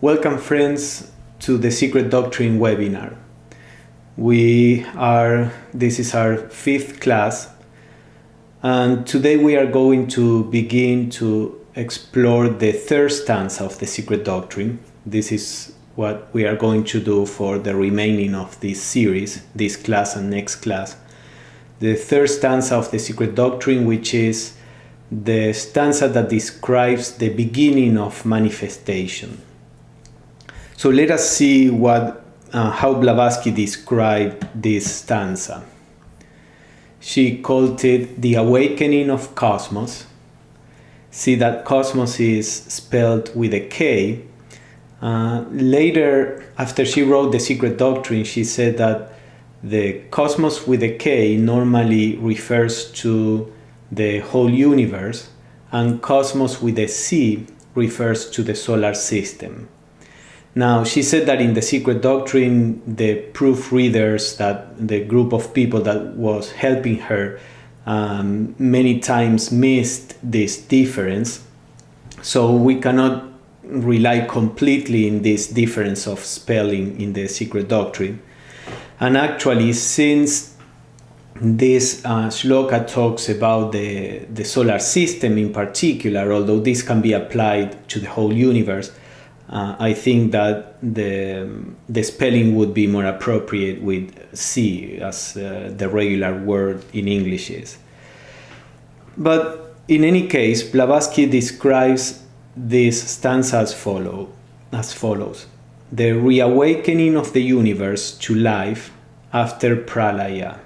Welcome friends to the Secret Doctrine webinar. This is our 5th class, and today we are going to begin to explore the 3rd stanza of the Secret Doctrine. This is what we are going to do for the remaining of this series, this class and next class. The 3rd stanza of the Secret Doctrine, which is the stanza that describes the beginning of manifestation. So let us see how Blavatsky described this stanza. She called it the awakening of cosmos. See that cosmos is spelled with a K. Later, after she wrote the Secret Doctrine, she said that the cosmos with a K normally refers to the whole universe, and cosmos with a C refers to the solar system. Now, she said that in the Secret Doctrine, the proofreaders, that the group of people that was helping her, many times missed this difference. So we cannot rely completely in this difference of spelling in the Secret Doctrine. And actually, since this shloka talks about the solar system in particular, although this can be applied to the whole universe, I think that the spelling would be more appropriate with C, as the regular word in English is. But in any case, Blavatsky describes this stanza as follows. The reawakening of the universe to life after pralaya.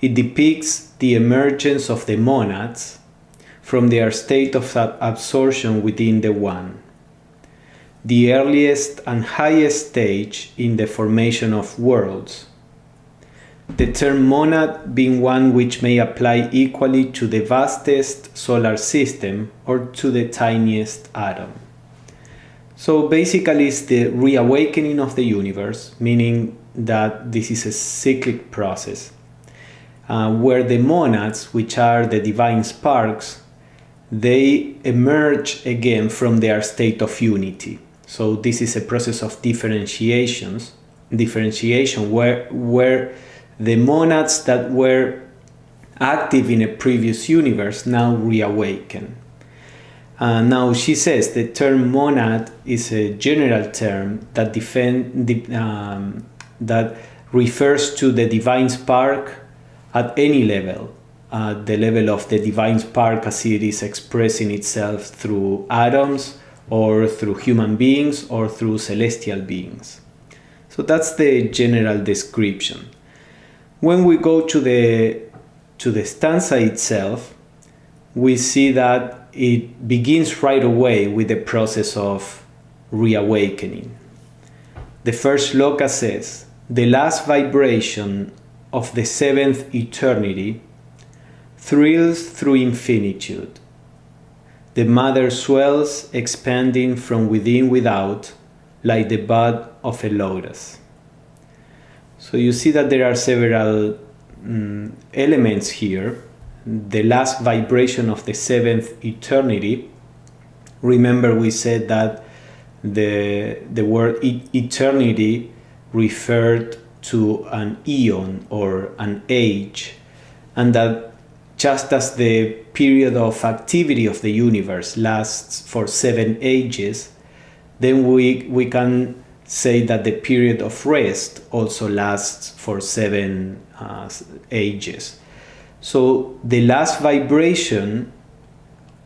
It depicts the emergence of the monads from their state of absorption within the One, the earliest and highest stage in the formation of worlds. The term monad being one which may apply equally to the vastest solar system or to the tiniest atom. So basically it's the reawakening of the universe, meaning that this is a cyclic process, where the monads, which are the divine sparks, they emerge again from their state of unity. So this is a process of differentiation where the monads that were active in a previous universe now reawaken. Now she says the term monad is a general term that that refers to the divine spark at any level, the level of the divine spark as it is expressing itself through atoms, or through human beings, or through celestial beings. So that's the general description. When we go to the stanza itself, we see that it begins right away with the process of reawakening. The first shloka says, "The last vibration of the 7th eternity thrills through infinitude. The mother swells, expanding from within without, like the bud of a lotus." So you see that there are several elements here. The last vibration of the 7th eternity. Remember, we said that the word eternity referred to an eon or an age, and that just as the period of activity of the universe lasts for 7 ages, then we can say that the period of rest also lasts for 7 ages. So the last vibration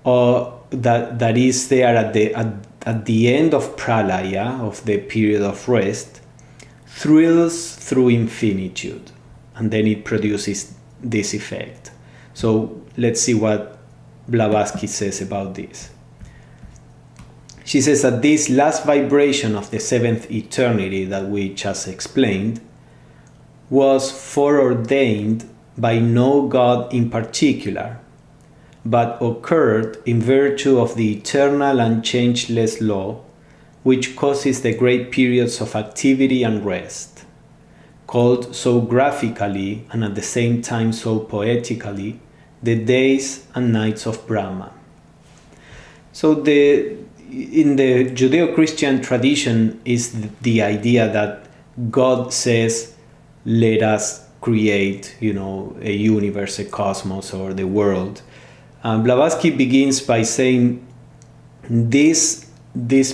that is there at the end of pralaya, of the period of rest, thrills through infinitude, and then it produces this effect. So let's see what Blavatsky says about this. She says that this last vibration of the 7th eternity that we just explained was foreordained by no god in particular, but occurred in virtue of the eternal and changeless law which causes the great periods of activity and rest, called so graphically and at the same time so poetically the days and nights of Brahma. So in the Judeo-Christian tradition is the idea that God says, let us create, a universe, a cosmos, or the world. Blavatsky begins by saying this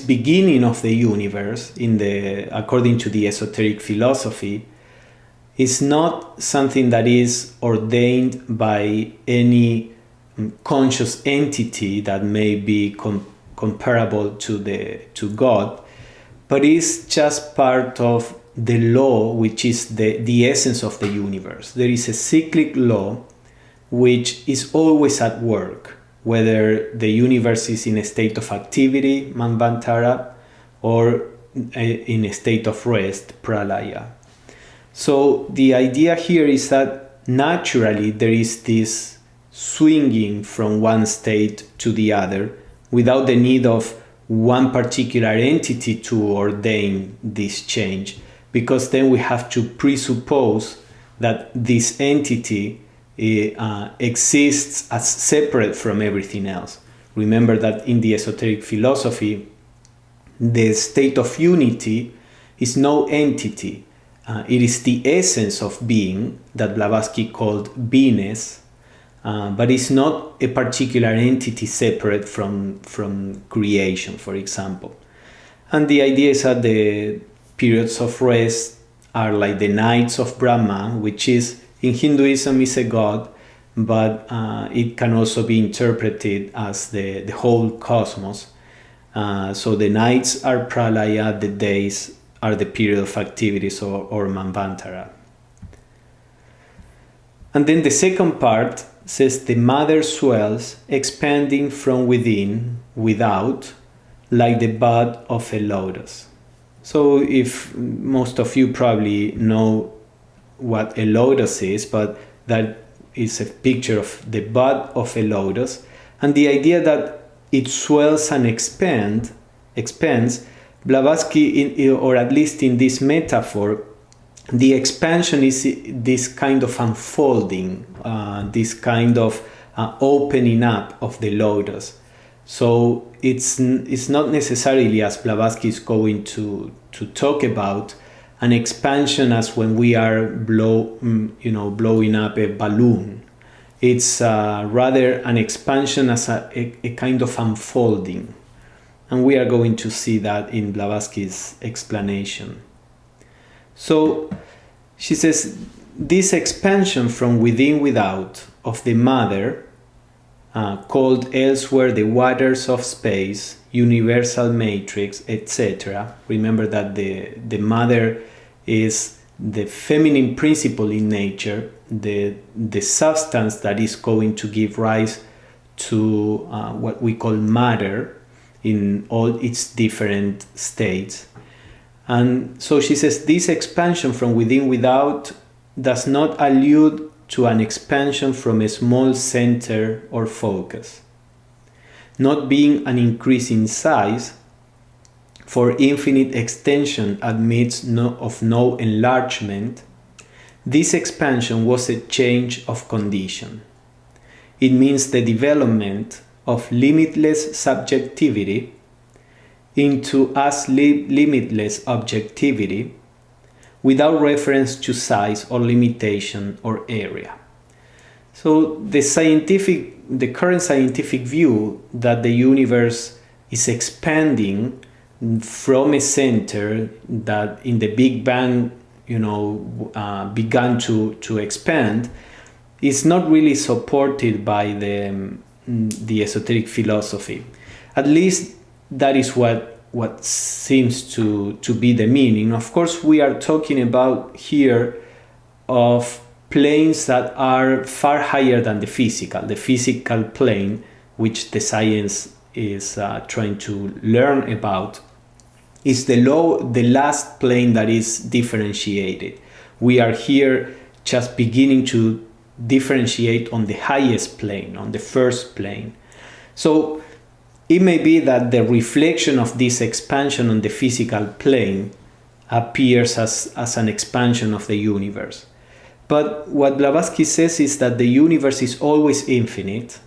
beginning of the universe, according to the esoteric philosophy, is not something that is ordained by any conscious entity that may be comparable to God, but is just part of the law, which is the essence of the universe. There is a cyclic law which is always at work, whether the universe is in a state of activity, Manvantara, or in a state of rest, Pralaya. So the idea here is that naturally there is this swinging from one state to the other without the need of one particular entity to ordain this change, because then we have to presuppose that this entity exists as separate from everything else. Remember that in the esoteric philosophy, the state of unity is no entity. It is the essence of being that Blavatsky called beingness, but it's not a particular entity separate from creation, for example. And the idea is that the periods of rest are like the nights of Brahma, which is in Hinduism is a god, but it can also be interpreted as the whole cosmos. So the nights are Pralaya, the days are the period of activities or Manvantara. And then the second part says the mother swells, expanding from within, without, like the bud of a lotus. So if most of you probably know what a lotus is, but that is a picture of the bud of a lotus, and the idea that it swells and expands, Blavatsky, or at least in this metaphor, the expansion is this kind of unfolding, this kind of opening up of the lotus. So it's not necessarily, as Blavatsky is going to talk about, an expansion as when we are blowing up a balloon. It's rather an expansion as a kind of unfolding. And we are going to see that in Blavatsky's explanation. So she says, this expansion from within without of the mother, called elsewhere the waters of space, universal matrix, etc. Remember that the mother is the feminine principle in nature, the substance that is going to give rise to what we call matter in all its different states. And so she says this expansion from within without does not allude to an expansion from a small center or focus. Not being an increase in size, for infinite extension admits of no enlargement, this expansion was a change of condition. It means the development of limitless subjectivity into as limitless objectivity without reference to size or limitation or area. So the current scientific view that the universe is expanding from a center that in the Big Bang, began to expand, is not really supported by the esoteric philosophy. At least that is what seems to be the meaning. Of course, we are talking about here of planes that are far higher than the physical plane, which the science is trying to learn about, is the last plane that is differentiated. We are here just beginning to differentiate on the highest plane, on the first plane. So it may be that the reflection of this expansion on the physical plane appears as an expansion of the universe. But what Blavatsky says is that the universe is always infinite,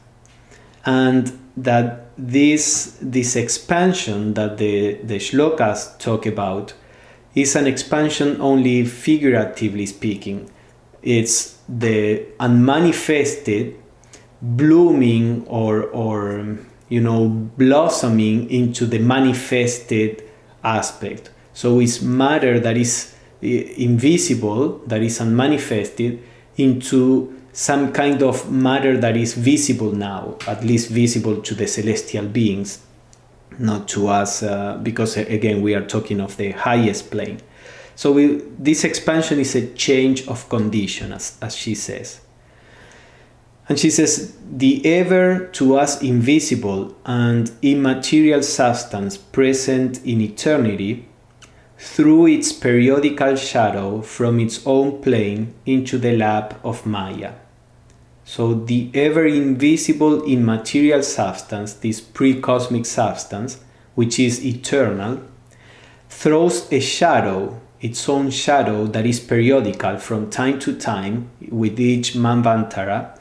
and that this expansion that the shlokas talk about is an expansion only figuratively speaking. It's the unmanifested blooming or blossoming into the manifested aspect. So it's matter that is invisible, that is unmanifested, into some kind of matter that is visible now, at least visible to the celestial beings, not to us, because again we are talking of the highest plane. So this expansion is a change of condition, as she says. And she says, the ever to us invisible and immaterial substance present in eternity, through its periodical shadow from its own plane into the lap of Maya. So the ever invisible immaterial substance, this pre-cosmic substance, which is eternal, throws a shadow, its own shadow that is periodical from time to time with each Manvantara,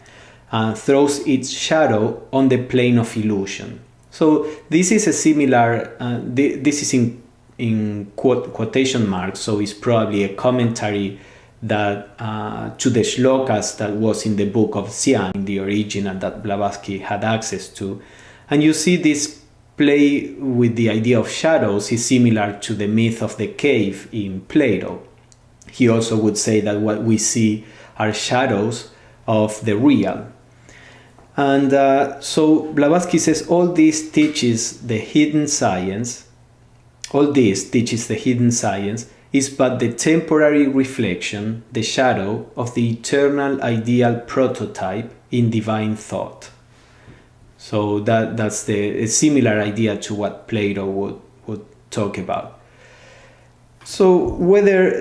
throws its shadow on the plane of illusion. So this is a similar, this is in quotation marks, so it's probably a commentary that to the shlokas that was in the book of Xian, the original that Blavatsky had access to. And you see this play with the idea of shadows is similar to the myth of the cave in Plato. He also would say that what we see are shadows of the real. And so Blavatsky says all this teaches the hidden science. All this teaches the hidden science is but the temporary reflection, the shadow of the eternal ideal prototype in divine thought. So that's a similar idea to what Plato would talk about. So whether,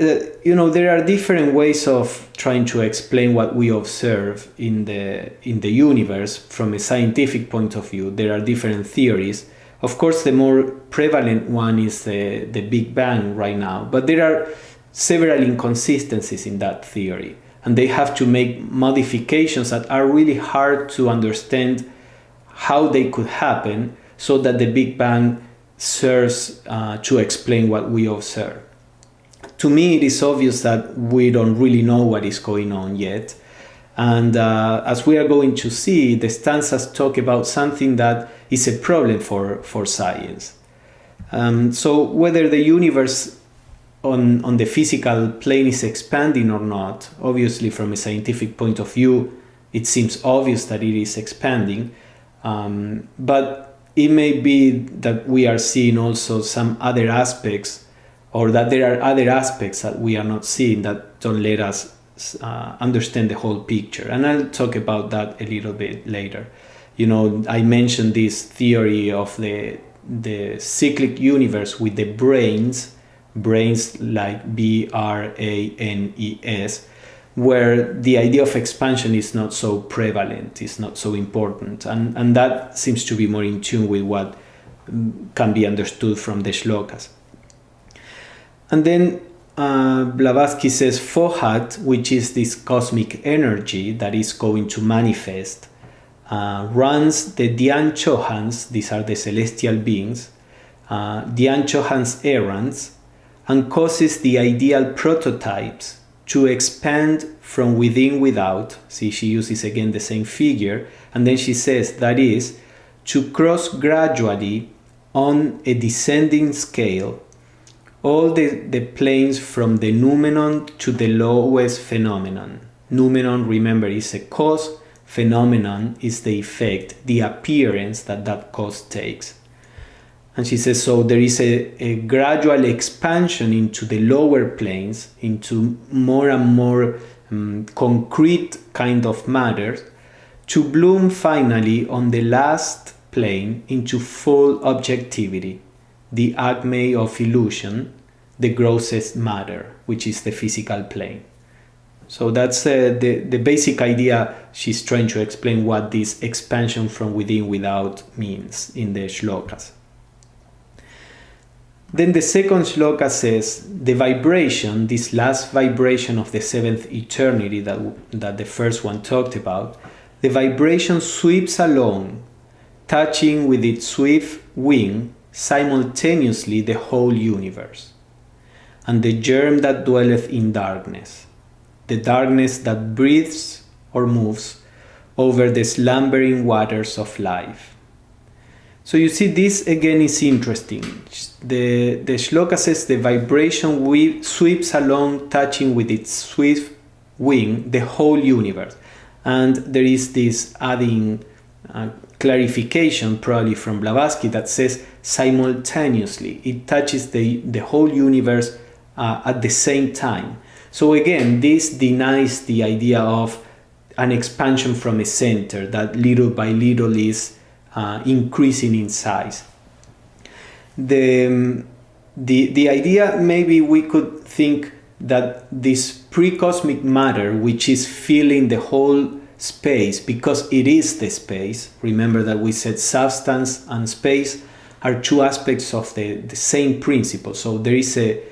there are different ways of trying to explain what we observe in the universe from a scientific point of view. There are different theories. Of course, the more prevalent one is the Big Bang right now, but there are several inconsistencies in that theory, and they have to make modifications that are really hard to understand how they could happen so that the Big Bang serves to explain what we observe. To me, it is obvious that we don't really know what is going on yet. And as we are going to see, the stanzas talk about something that is a problem for science. So whether the universe on the physical plane is expanding or not, obviously from a scientific point of view, it seems obvious that it is expanding. But it may be that we are seeing also some other aspects, or that there are other aspects that we are not seeing that don't let us understand the whole picture. And I'll talk about that a little bit later. I mentioned this theory of the cyclic universe with the brains like BRANES, where the idea of expansion is not so prevalent, is not so important. And that seems to be more in tune with what can be understood from the shlokas. And then Blavatsky says Fohat, which is this cosmic energy that is going to manifest, runs the Dhyan Chohans, these are the celestial beings, Dhyan Chohan's errands, and causes the ideal prototypes to expand from within without. See, she uses again the same figure, and then she says that is to cross gradually on a descending scale all the planes from the noumenon to the lowest phenomenon. Noumenon, remember, is a cause. Phenomenon is the effect, the appearance that cause takes. And she says, so there is a gradual expansion into the lower planes, into more and more concrete kind of matter, to bloom finally on the last plane into full objectivity, the acme of illusion, the grossest matter, which is the physical plane. So that's the basic idea. She's trying to explain what this expansion from within without means in the shlokas. Then the second shloka says, the vibration, this last vibration of the seventh eternity that the first one talked about, the vibration sweeps along touching with its swift wing simultaneously the whole universe. And the germ that dwelleth in darkness, the darkness that breathes or moves over the slumbering waters of life. So you see, this again is interesting. The shloka says the vibration sweeps along, touching with its swift wing the whole universe. And there is this adding clarification, probably from Blavatsky, that says simultaneously. It touches the whole universe at the same time. So again, this denies the idea of an expansion from a center that little by little is increasing in size. The idea, maybe we could think that this pre-cosmic matter, which is filling the whole space, because it is the space. Remember that we said substance and space are two aspects of the same principle. So there is a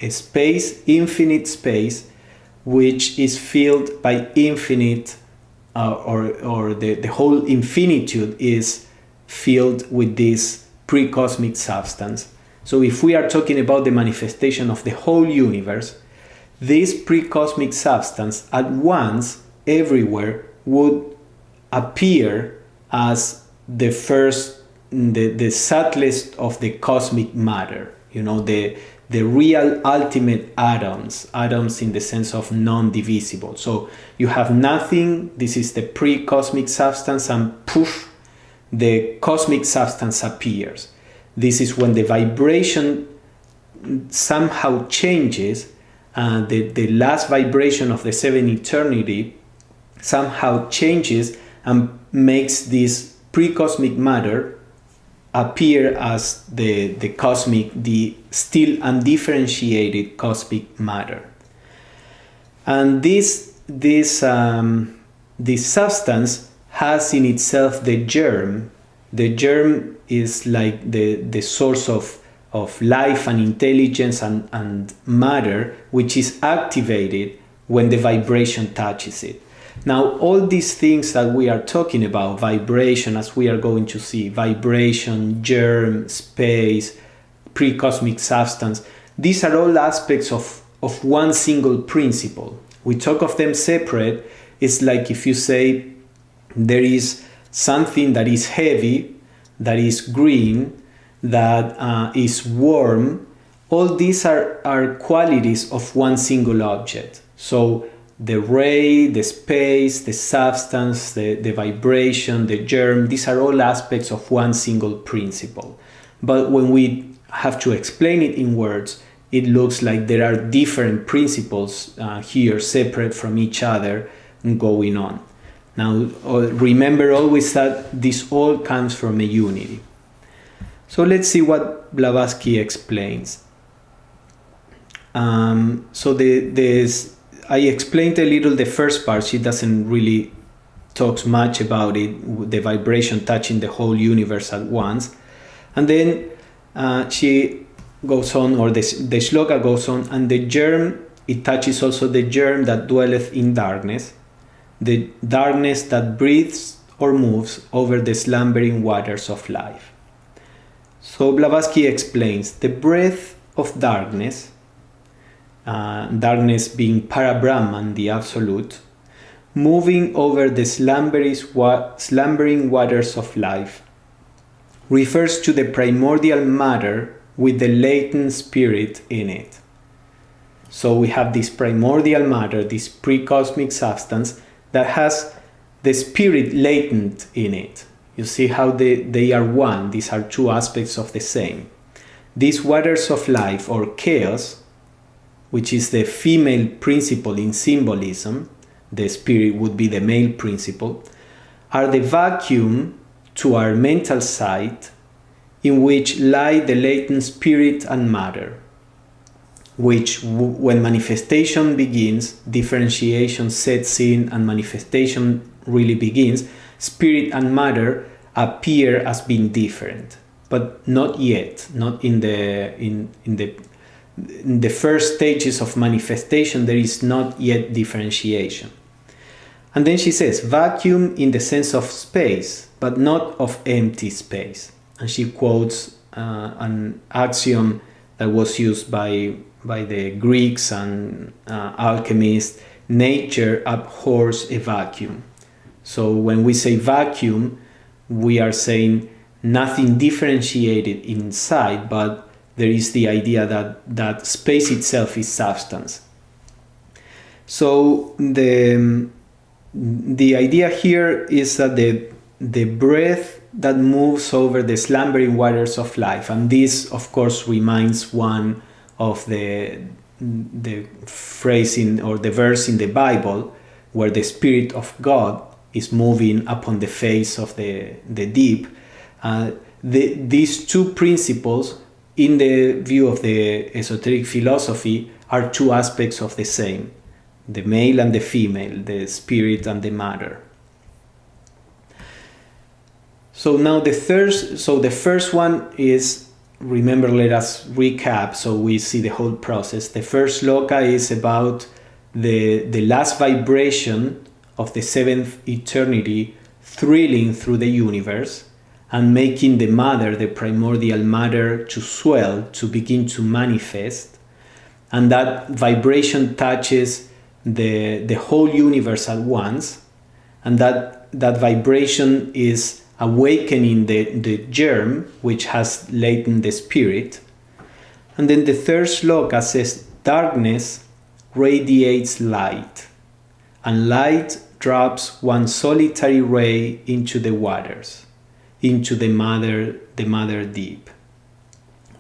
space, infinite space, which is filled by infinite, or the whole infinitude is filled with this pre-cosmic substance. So if we are talking about the manifestation of the whole universe, this pre-cosmic substance at once, everywhere, would appear as the first, the subtlest of the cosmic matter, the real ultimate atoms in the sense of non-divisible. So you have nothing, this is the pre-cosmic substance, and poof, the cosmic substance appears. This is when the vibration somehow changes, the last vibration of the seven eternity somehow changes and makes this pre-cosmic matter appear as the still undifferentiated cosmic matter. And this substance has in itself the germ. The germ is like the source of life and intelligence and matter, which is activated when the vibration touches it. Now, all these things that we are talking about, vibration, as we are going to see, vibration, germ, space, pre-cosmic substance, these are all aspects of one single principle. We talk of them separate. It's like if you say there is something that is heavy, that is green, that is warm. All these are qualities of one single object. So the ray, the space, the substance, the vibration, the germ, these are all aspects of one single principle. But when we have to explain it in words, it looks like there are different principles here, separate from each other, going on. Now, remember always that this all comes from a unity. So let's see what Blavatsky explains. I explained a little the first part. She doesn't really talk much about it, the vibration touching the whole universe at once. And then she goes on, or the shloka goes on, and the germ, it touches also the germ that dwelleth in darkness, the darkness that breathes or moves over the slumbering waters of life. So Blavatsky explains the breath of darkness, darkness being Parabrahman, the Absolute, moving over the slumbering waters of life, refers to the primordial matter with the latent spirit in it. So we have this primordial matter, this pre-cosmic substance that has the spirit latent in it. You see how they are one. These are two aspects of the same. These waters of life, or chaos, which is the female principle in symbolism, the spirit would be the male principle, are the vacuum to our mental sight in which lie the latent spirit and matter, which when manifestation begins, differentiation sets in and manifestation really begins, spirit and matter appear as being different, but not yet, not in the first stages of manifestation. There is not yet differentiation. And then she says, vacuum in the sense of space, but not of empty space. And she quotes an axiom that was used by the Greeks and alchemists: nature abhors a vacuum. So when we say vacuum, we are saying nothing differentiated inside, but there is the idea that space itself is substance. So the idea here is that the breath that moves over the slumbering waters of life, and this of course reminds one of the phrase or the verse in the Bible where the Spirit of God is moving upon the face of the deep. These two principles, in the view of the esoteric philosophy, are two aspects of the same: the male and the female, the spirit and the matter. So now the first one is, remember, let us recap so we see the whole process. The first sloka is about the last vibration of the seventh eternity thrilling through the universe and making the matter, the primordial matter, to swell, to begin to manifest. And that vibration touches the whole universe at once, and that vibration is awakening the germ which has latent the spirit. And then the third sloka says, darkness radiates light, and light drops one solitary ray into the waters, into the mother deep.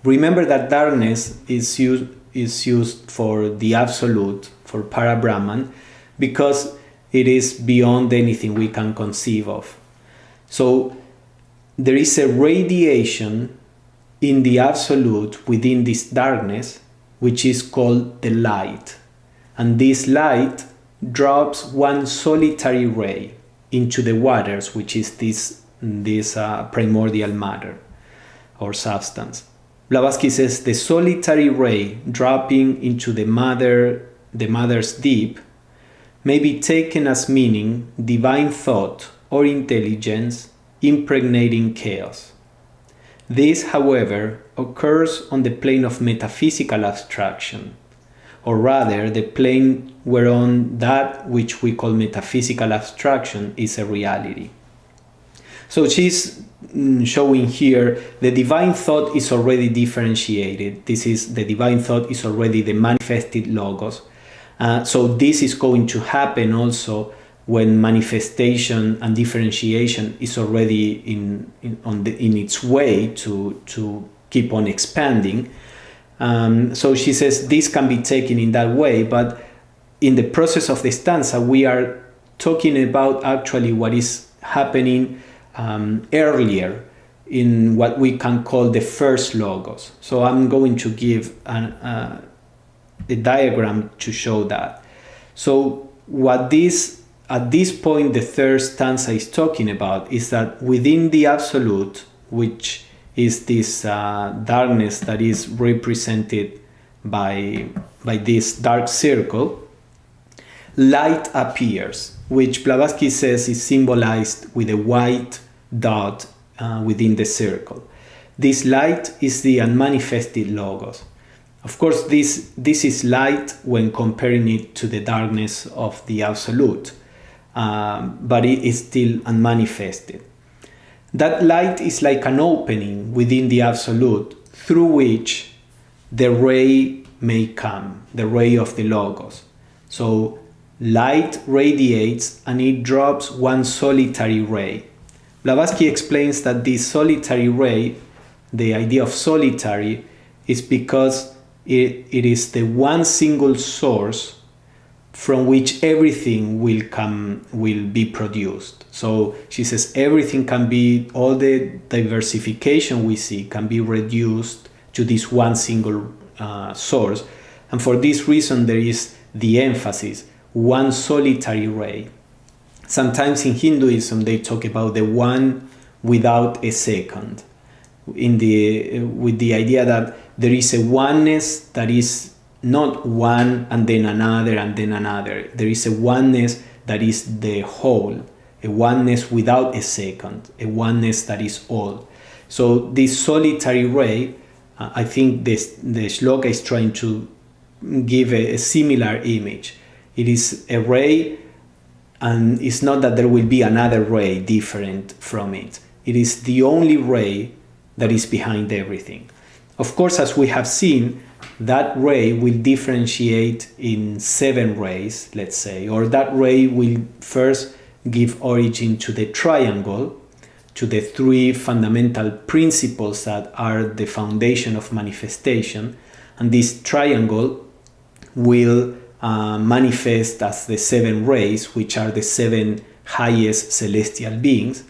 Remember that darkness is used for the absolute, for Parabrahman, because it is beyond anything we can conceive of. So there is a radiation in the absolute within this darkness, which is called the light. And this light drops one solitary ray into the waters, which is this primordial matter or substance. Blavatsky says the solitary ray dropping into the mother's deep may be taken as meaning divine thought or intelligence impregnating chaos. This, however, occurs on the plane of metaphysical abstraction, or rather the plane whereon that which we call metaphysical abstraction is a reality. So she's showing here the divine thought is already differentiated. The divine thought is already the manifested logos. So this is going to happen also when manifestation and differentiation is already in its way to keep on expanding. So she says this can be taken in that way, but in the process of the stanza we are talking about actually what is happening earlier in what we can call the first logos. So I'm going to give a diagram to show that. So what at this point the third stanza is talking about is that within the absolute, which is this darkness that is represented by this dark circle, light appears, which Blavatsky says is symbolized with a white dot within the circle. This light is the unmanifested logos. Of course, this is light when comparing it to the darkness of the absolute, but it is still unmanifested. That light is like an opening within the absolute through which the ray may come, the ray of the logos. So light radiates and it drops one solitary ray. Blavatsky explains that this solitary ray, the idea of solitary, is because it is the one single source from which everything will be produced. So she says everything can be, all the diversification we see can be reduced to this one single source. And for this reason there is the emphasis, one solitary ray. Sometimes in Hinduism they talk about the one without a second, with the idea that there is a oneness that is not one and then another and then another. There is a oneness that is the whole, a oneness without a second, a oneness that is all. So this solitary ray, I think the shloka is trying to give a similar image. It is a ray, and it's not that there will be another ray different from it. It is the only ray that is behind everything. Of course, as we have seen, that ray will differentiate in 7 rays, let's say, or that ray will first give origin to the triangle, to the 3 fundamental principles that are the foundation of manifestation, and this triangle will manifest as the 7 rays, which are the 7 highest celestial beings.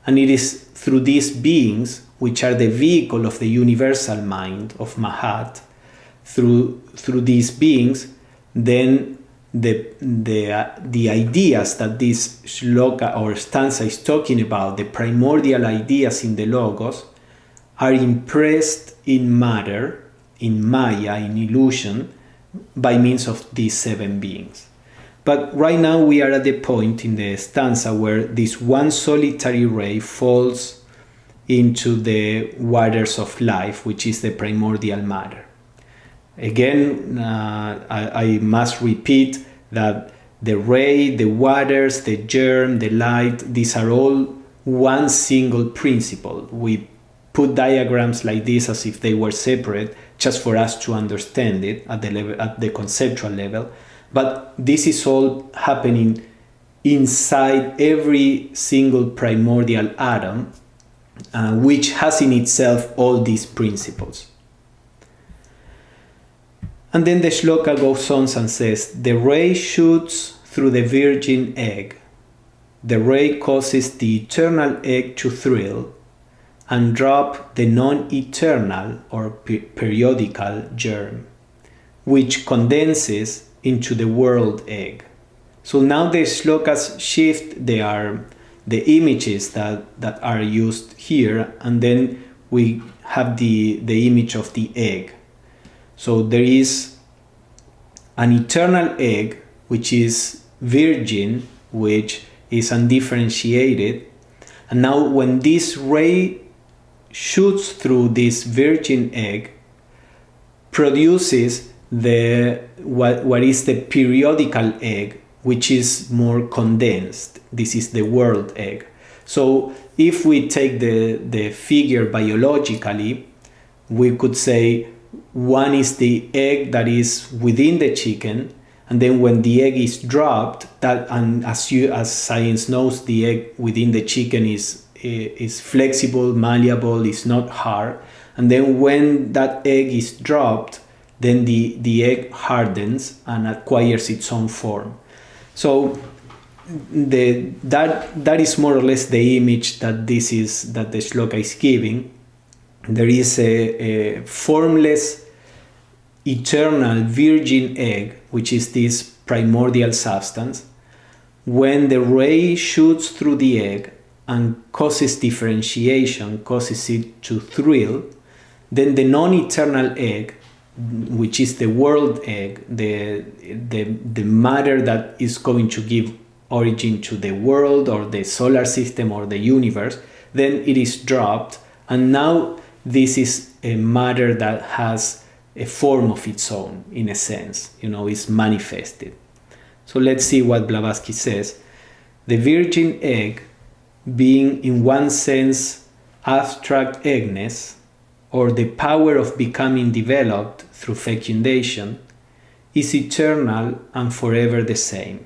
And it is through these beings, which are the vehicle of the universal mind of Mahat, through these beings, then the ideas that this shloka or stanza is talking about, the primordial ideas in the Logos, are impressed in matter, in Maya, in illusion, by means of these 7 beings. But right now we are at the point in the stanza where this one solitary ray falls into the waters of life, which is the primordial matter. Again, I must repeat that the ray, the waters, the germ, the light, these are all one single principle. We put diagrams like this as if they were separate, just for us to understand it at the level, at the conceptual level. But this is all happening inside every single primordial atom, which has in itself all these principles. And then the shloka goes on and says, the ray shoots through the virgin egg. The ray causes the eternal egg to thrill and drop the non-eternal or periodical germ, which condenses into the world egg. So now the shlokas shift the images that are used here, and then we have the image of the egg. So there is an eternal egg, which is virgin, which is undifferentiated. And now when this ray shoots through this virgin egg, produces what is the periodical egg, which is more condensed. This is the world egg. So if we take the figure biologically, we could say one is the egg that is within the chicken, and then when the egg is dropped, and as science knows, the egg within the chicken is flexible, malleable, is not hard, and then when that egg is dropped, then the egg hardens and acquires its own form. So that is more or less the image that the shloka is giving. There is a formless, eternal virgin egg, which is this primordial substance. When the ray shoots through the egg and causes differentiation, causes it to thrill, then the non-eternal egg, which is the world egg, the matter that is going to give origin to the world or the solar system or the universe, then it is dropped, and now this is a matter that has a form of its own, in a sense, is manifested. So let's see what Blavatsky says. The virgin egg, being in one sense abstract eggness, or the power of becoming developed through fecundation, is eternal and forever the same.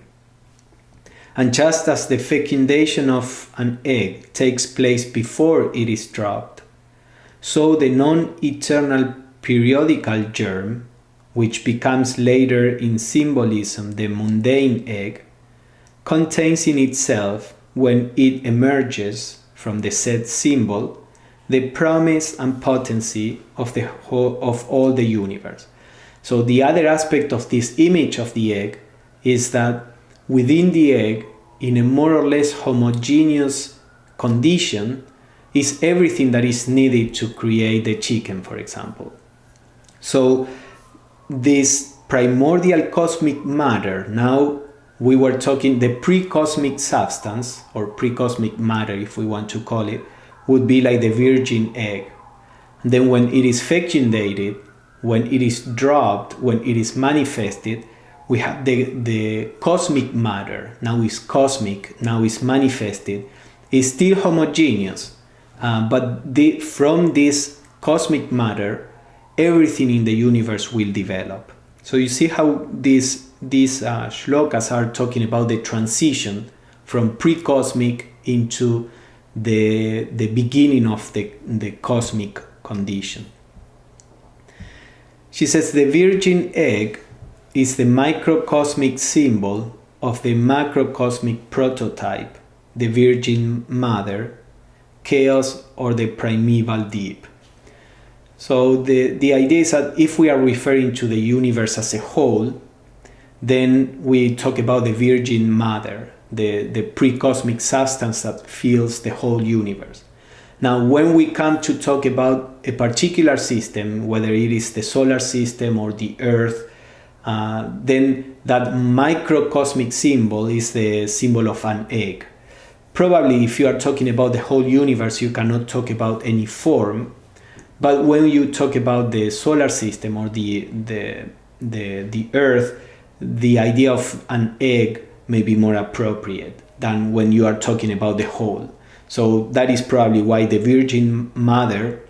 And just as the fecundation of an egg takes place before it is dropped, so the non-eternal periodical germ, which becomes later in symbolism the mundane egg, contains in itself, when it emerges from the set symbol, the promise and potency of all the universe. So the other aspect of this image of the egg is that within the egg, in a more or less homogeneous condition, is everything that is needed to create the chicken, for example. So this primordial cosmic matter now we were talking the pre-cosmic substance, or pre-cosmic matter, if we want to call it, would be like the virgin egg. And then when it is fecundated, when it is dropped, when it is manifested, we have the cosmic matter. Now it's cosmic, now it's manifested. It's still homogeneous, but from this cosmic matter, everything in the universe will develop. So you see how these shlokas are talking about the transition from pre-cosmic into the beginning of the cosmic condition. She says the virgin egg is the microcosmic symbol of the macrocosmic prototype, the Virgin Mother, chaos, or the primeval deep. So the idea is that if we are referring to the universe as a whole, then we talk about the Virgin Mother, the pre-cosmic substance that fills the whole universe. Now, when we come to talk about a particular system, whether it is the solar system or the Earth, then that microcosmic symbol is the symbol of an egg. Probably if you are talking about the whole universe, you cannot talk about any form. But when you talk about the solar system or the Earth, the idea of an egg may be more appropriate than when you are talking about the whole. So that is probably why the Virgin Mother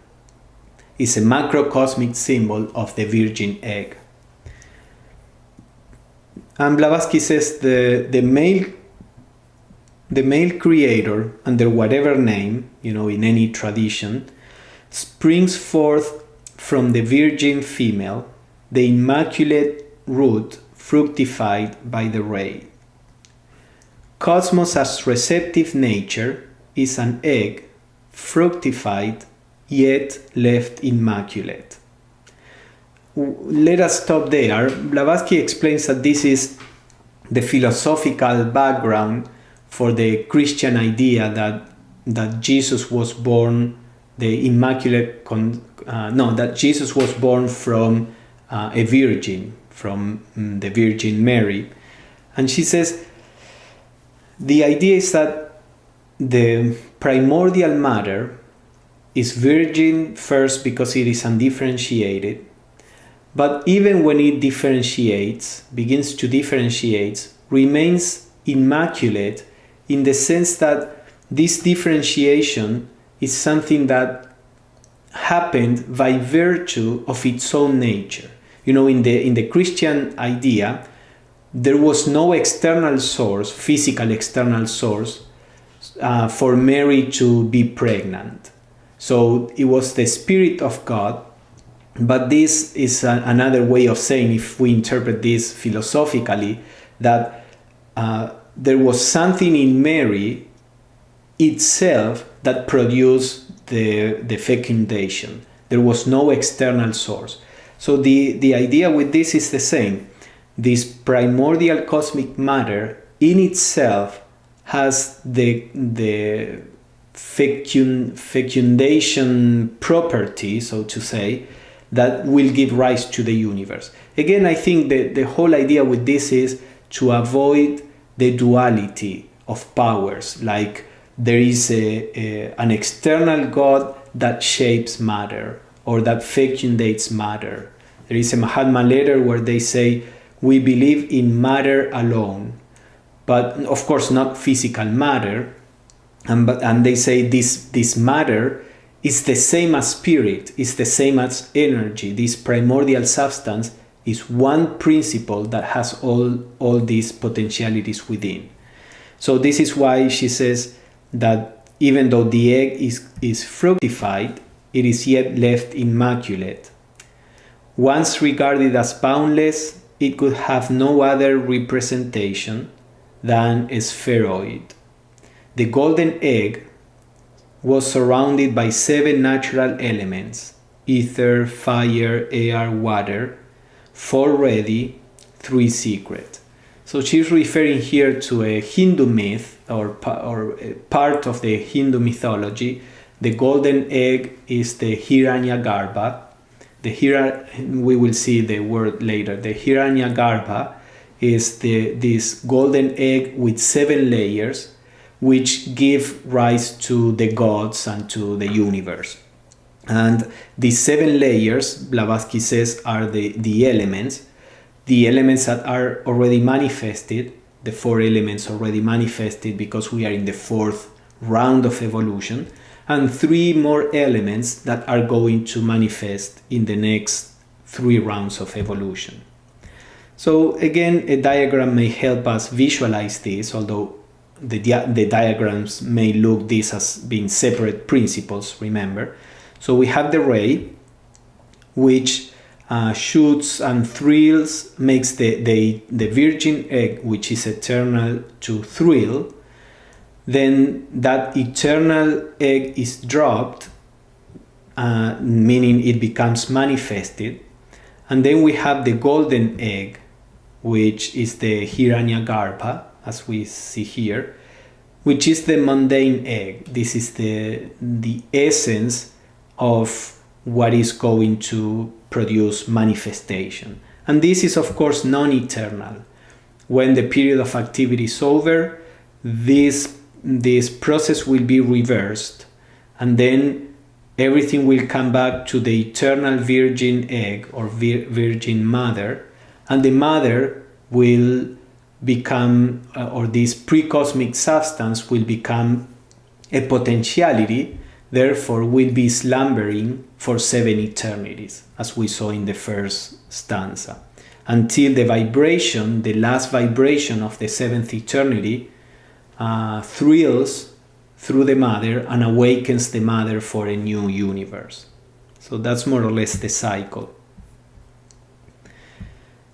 is a macrocosmic symbol of the virgin egg. And Blavatsky says the male creator, under whatever name, in any tradition, springs forth from the virgin female, the immaculate root fructified by the ray. Cosmos as receptive nature is an egg fructified yet left immaculate. Let us stop there. Blavatsky explains that this is the philosophical background for the Christian idea that Jesus was born that Jesus was born from a virgin, from the Virgin Mary. And she says the idea is that the primordial matter is virgin first because it is undifferentiated, but even when it begins to differentiate, remains immaculate in the sense that this differentiation is something that happened by virtue of its own nature. In the Christian idea, there was no external source, physical external source, for Mary to be pregnant. So it was the Spirit of God. But this is another way of saying, if we interpret this philosophically, that there was something in Mary itself that produced the fecundation. There was no external source. So the idea with this is the same. This primordial cosmic matter in itself has the fecundation property, so to say, that will give rise to the universe. Again, I think the whole idea with this is to avoid the duality of powers, like there is an external God that shapes matter or that fecundates matter. There is a Mahatma letter where they say, we believe in matter alone, but of course not physical matter, and they say this matter is the same as spirit, is the same as energy. This primordial substance is one principle that has all these potentialities within. So this is why she says that even though the egg is fructified, it is yet left immaculate. Once regarded as boundless, it could have no other representation than a spheroid. The golden egg was surrounded by 7 natural elements: ether, fire, air, water, 4 ready, 3 secret. So she's referring here to a Hindu myth or part of the Hindu mythology. The golden egg is the Hiranyagarbha. We will see the word later. The Hiranyagarbha is this golden egg with 7 layers, which give rise to the gods and to the universe. And these 7 layers, Blavatsky says, are the elements that are already manifested, the 4 elements already manifested because we are in the 4th round of evolution, and 3 more elements that are going to manifest in the next 3 rounds of evolution. So again, a diagram may help us visualize this, although the diagrams may look this as being separate principles, remember. So we have the ray, which shoots and thrills, makes the virgin egg, which is eternal, to thrill. Then that eternal egg is dropped, meaning it becomes manifested. And then we have the golden egg, which is the Hiranyagarbha, as we see here, which is the mundane egg. This is the essence of what is going to produce manifestation. And this is, of course, non-eternal. When the period of activity is over, this process will be reversed, and then everything will come back to the eternal virgin egg or virgin mother, and the mother will become, or this pre-cosmic substance will become a potentiality, therefore will be slumbering for 7 eternities, as we saw in the first stanza, until the vibration, the last vibration of the 7th eternity, thrills through the mother and awakens the mother for a new universe. So that's more or less the cycle.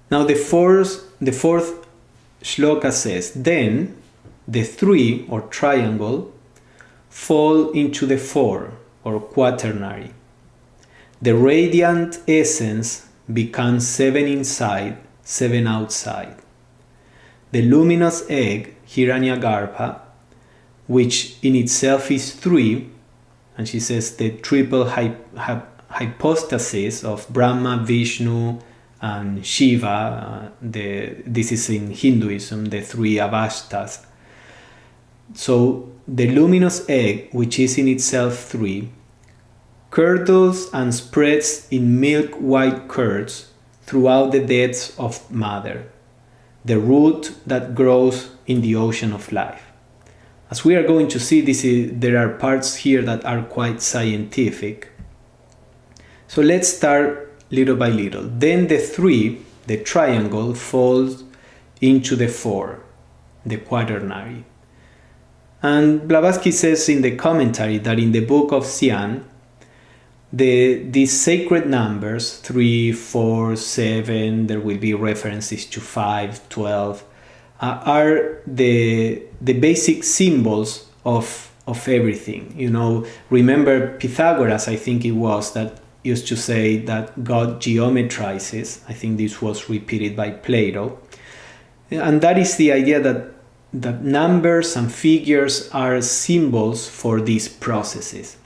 Now the fourth shloka says, then the 3 or triangle fall into the 4 or quaternary. The radiant essence becomes 7 inside, 7 outside. The luminous egg, Hiranyagarbha, which in itself is 3, and she says the triple hypostasis of Brahma, Vishnu, and Shiva, this is in Hinduism, the 3 avastas. So the luminous egg, which is in itself 3, curdles and spreads in milk-white curds throughout the depths of mother, the root that grows in the ocean of life. As we are going to see, there are parts here that are quite scientific. So let's start little by little. Then the 3, the triangle, falls into the 4, the quaternary. And Blavatsky says in the commentary that in the book of Xian, these sacred numbers, 3, 4, 7, there will be references to 5, 12, are the basic symbols of everything. You know, remember Pythagoras, I think it was, that used to say that God geometrizes. I think this was repeated by Plato. And that is the idea that numbers and figures are symbols for these processes.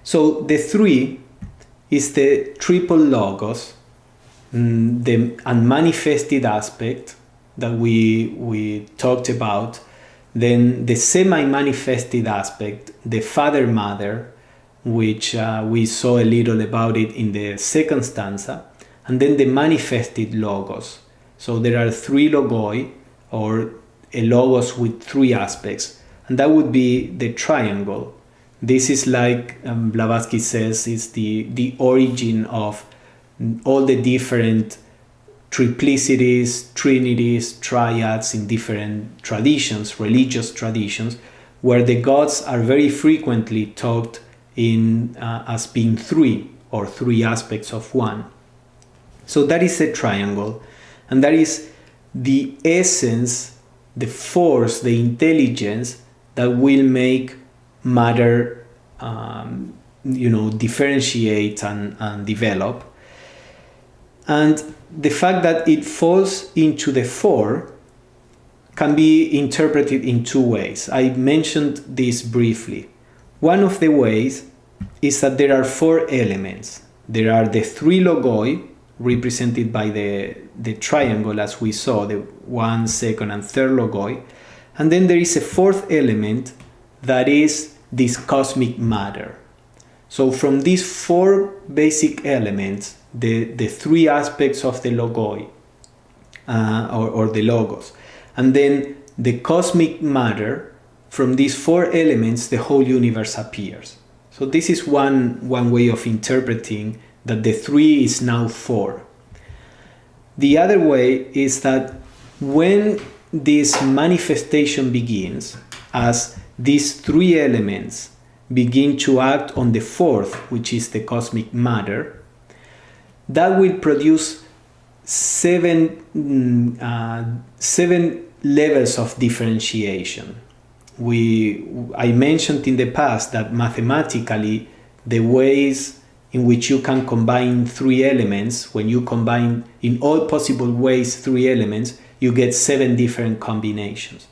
So the 3 is the triple logos, the unmanifested aspect that we talked about, then the semi-manifested aspect, the father-mother, which we saw a little about it in the second stanza, and then the manifested logos. So there are 3 logoi, or a logos with 3 aspects, and that would be the triangle. This is like Blavatsky says, is the origin of all the different triplicities, trinities, triads in different traditions, religious traditions, where the gods are very frequently talked in as being 3 or 3 aspects of one. So that is a triangle, and that is the essence, the force, the intelligence that will make matter differentiate and develop. And the fact that it falls into the 4 can be interpreted in 2 ways. I mentioned this briefly. One of the ways is that there are 4 elements. There are the 3 logoi represented by the triangle as we saw, the 1, 2nd, and 3rd logoi. And then there is a 4th element that is this cosmic matter. So from these 4 basic elements, the 3 aspects of the logoi, or the logos, and then the cosmic matter, from these 4 elements the whole universe appears. So this is one way of interpreting that the 3 is now 4. The other way is that when this manifestation begins, as these 3 elements begin to act on the 4th, which is the cosmic matter, that will produce 7 levels of differentiation. I mentioned in the past that mathematically the ways in which you can combine 3 elements, when you combine in all possible ways 3 elements, you get 7 different combinations.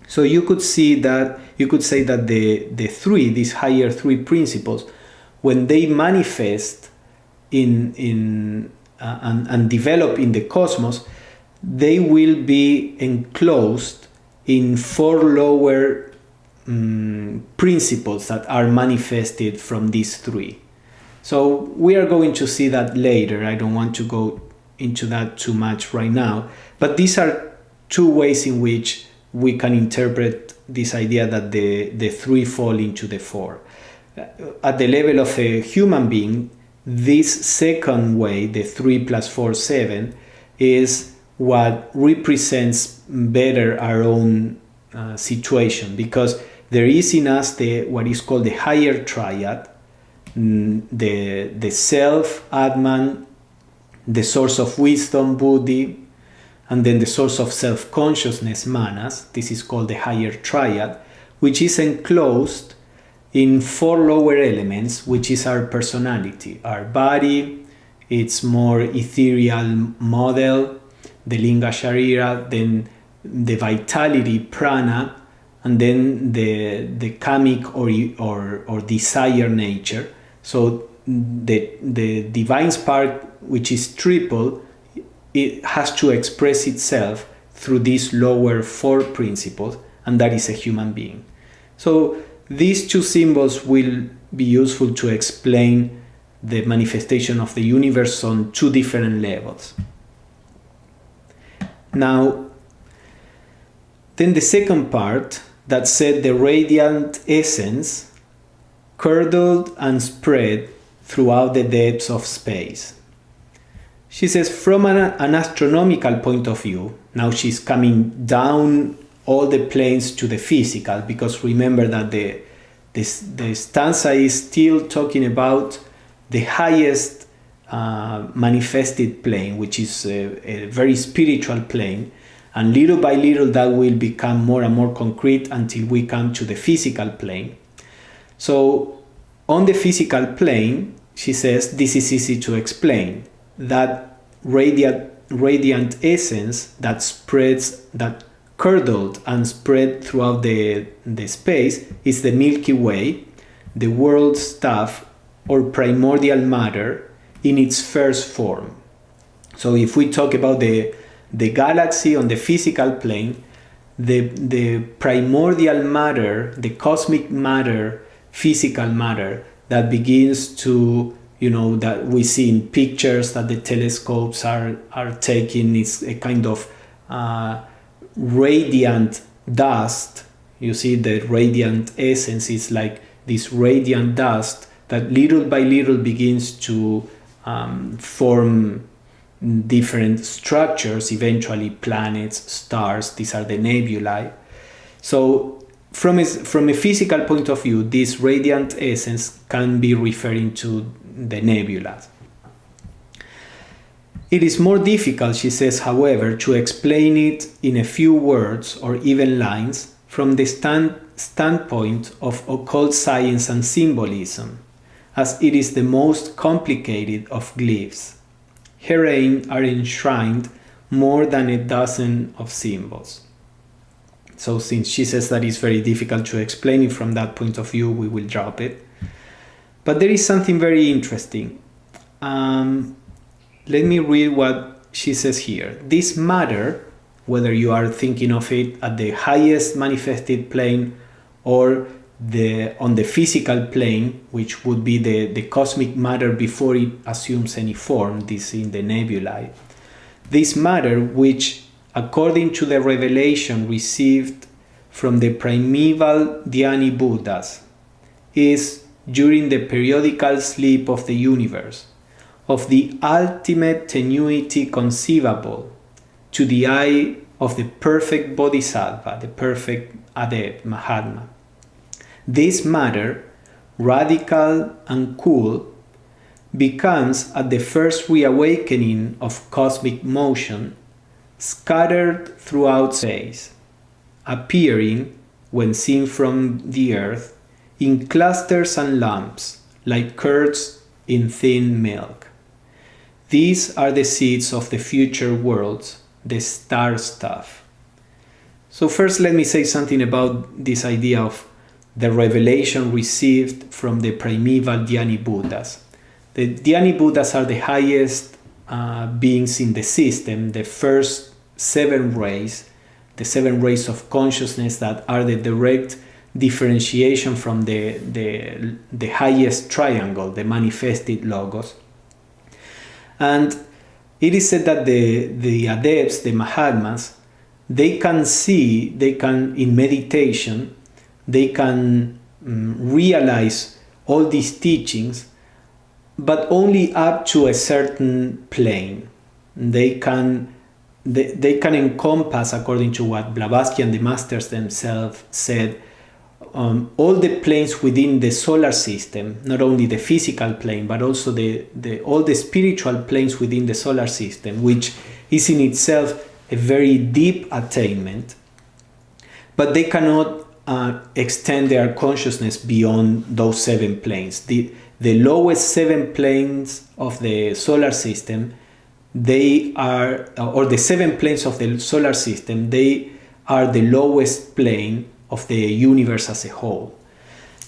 So you could say that the 3, these higher 3 principles, when they manifest and develop in the cosmos, they will be enclosed in 4 lower principles that are manifested from these 3. So we are going to see that later. I don't want to go into that too much right now, but these are 2 ways in which we can interpret this idea that the 3 fall into the 4. At the level of a human being, this second way, the 3 plus 4, 7, is what represents better our own situation, because there is in us what is called the higher triad, the self, Atman, the source of wisdom, Buddhi, and then the source of self-consciousness, Manas. This is called the higher triad, which is enclosed in 4 lower elements, which is our personality, our body, its more ethereal model, the linga sharira, then the vitality, prana, and then the kamic or desire nature. So the divine spark, which is triple, it has to express itself through these lower 4 principles, and that is a human being. So these 2 symbols will be useful to explain the manifestation of the universe on 2 different levels. Now, then the second part that said the radiant essence curdled and spread throughout the depths of space. She says from an astronomical point of view, now she's coming down all the planes to the physical, because remember that the stanza is still talking about the highest manifested plane, which is a very spiritual plane, and little by little that will become more and more concrete until we come to the physical plane. So on the physical plane, she says this is easy to explain, that radiant essence that spreads, that curdled and spread throughout the space, is the Milky Way, the world stuff or primordial matter in its first form. So if we talk about the galaxy on the physical plane, the primordial matter, the cosmic matter, physical matter that begins to, that we see in pictures that the telescopes are taking, is a kind of radiant dust. You see, the radiant essence is like this radiant dust that little by little begins to form different structures, eventually planets, stars. These are the nebulae. So from a physical point of view, this radiant essence can be referring to the nebulas. It is more difficult, she says, however, to explain it in a few words or even lines from the standpoint of occult science and symbolism, as it is the most complicated of glyphs. Herein are enshrined more than a dozen of symbols. So since she says that it's very difficult to explain it from that point of view, we will drop it. But there is something very interesting. let me read what she says here. This matter, whether you are thinking of it at the highest manifested plane or on the physical plane, which would be the cosmic matter before it assumes any form, this in the nebulae. This matter, which according to the revelation received from the primeval Dhyani Buddhas, is during the periodical sleep of the universe, of the ultimate tenuity conceivable to the eye of the perfect Bodhisattva, the perfect Adept, Mahatma. This matter, radical and cool, becomes at the first reawakening of cosmic motion, scattered throughout space, appearing, when seen from the earth, in clusters and lumps, like curds in thin milk. These are the seeds of the future worlds, the star stuff. So first let me say something about this idea of the revelation received from the primeval Dhyani Buddhas. The Dhyani Buddhas are the highest beings in the system, the first 7 rays, the 7 rays of consciousness that are the direct differentiation from the highest triangle, the manifested logos. And it is said that the adepts, the Mahatmas, they can in meditation, they can realize all these teachings, but only up to a certain plane. They can encompass, according to what Blavatsky and the masters themselves said, all the planes within the solar system, not only the physical plane, but also all the spiritual planes within the solar system, which is in itself a very deep attainment. But they cannot extend their consciousness beyond those 7 planes. The lowest 7 planes of the solar system, or the 7 planes of the solar system, they are the lowest plane of the universe as a whole.